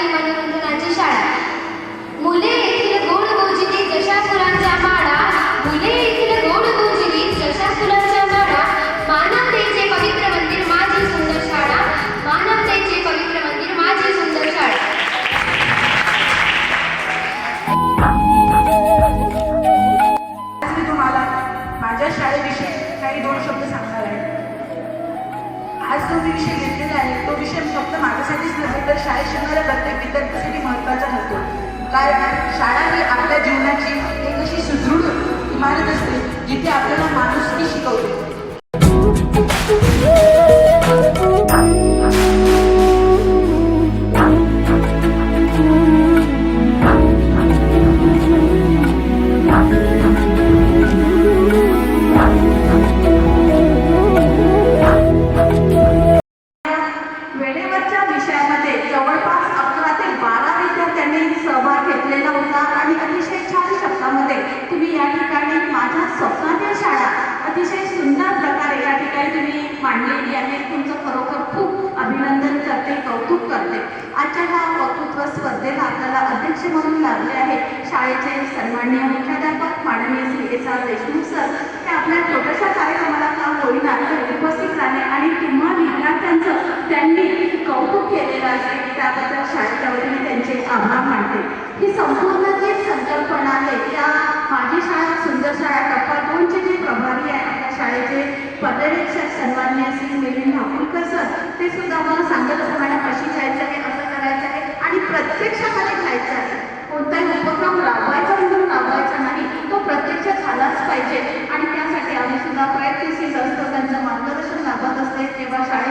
आणि मनोरंजनाची शाळा. मुले येथील गोड गोजिरी जशा फुलांच्या माळा, मुले येथील गोड गोजिरी जशा फुलांच्या माळा, मानवतेचे पवित्र मंदिर माझी सुंदर शाळा, मानवतेचे पवित्र मंदिर माझी सुंदर शाळा. आज मी तुम्हाला माझ्या शाळेविषयी काही 2 शब्द सांगणार आहे. आज जो विषय घेतलेला आहे तो विषय फक्त माझ्यासाठीच नव्हे तर शाळेत शिकणाऱ्या प्रत्येक विद्यार्थ्यांसाठी महत्त्वाचा ठरतो. कारण शाळा ही आपल्या जीवनाची एक अशी सुदृढ इमारत असते जिथे आपल्याला माणुसकी शिकवते. वेळेवरच्या विषयामध्ये जवळपास 11 ते 12 विद्यार्थ्यांनी सहभाग घेतलेला होता आणि अतिशय छान शब्दामध्ये तुम्ही या ठिकाणी माझ्या स्वप्नातील शाळा अतिशय सुंदर प्रकारे या ठिकाणी तुम्ही मांडलेली आहे. तुमचं खरोखर खूप अभिनंदन करते, कौतुक करते. आजच्या ह्या वक्तृत्व स्पर्धेला आपल्याला अध्यक्ष म्हणून लागले आहे शाळेचे सन्माननीय मुख्याध्यापक माननीय श्री S.R. देशमुख सर. ते आपल्या छोट्याशा कार्यक्रमाला का होईना तर उपस्थित राहणे आणि तुम्हा विद्यार्थ्यांचं त्यांनी कौतुक केलेलं आहे त्याबद्दल शाळेच्या वतीने त्यांचे आभार मानते. ही संपूर्ण जी संकल्पना आहे त्या माझी शाळा सुंदर शाळा टप्पा 2चे जे प्रभारी आहे आपल्या शाळेचे पर्यवेक्षक सन्माननीय श्री मिलिंद ठाकूरकर सर, ते सुद्धा मला सांगत असं मॅडम अशी जायचं आहे, असं करायचं आहे आणि प्रत्यक्षामध्ये घ्यायचं आहे. कोणताही उपक्रम राबवायचा म्हणून राबवायचा नाही, तो प्रत्यक्षात झालाच पाहिजे आणि त्यासाठी आम्ही सुद्धा प्रयत्नशील असतो. त्यांचं मार्गदर्शन लाभत असते तेव्हा शाळा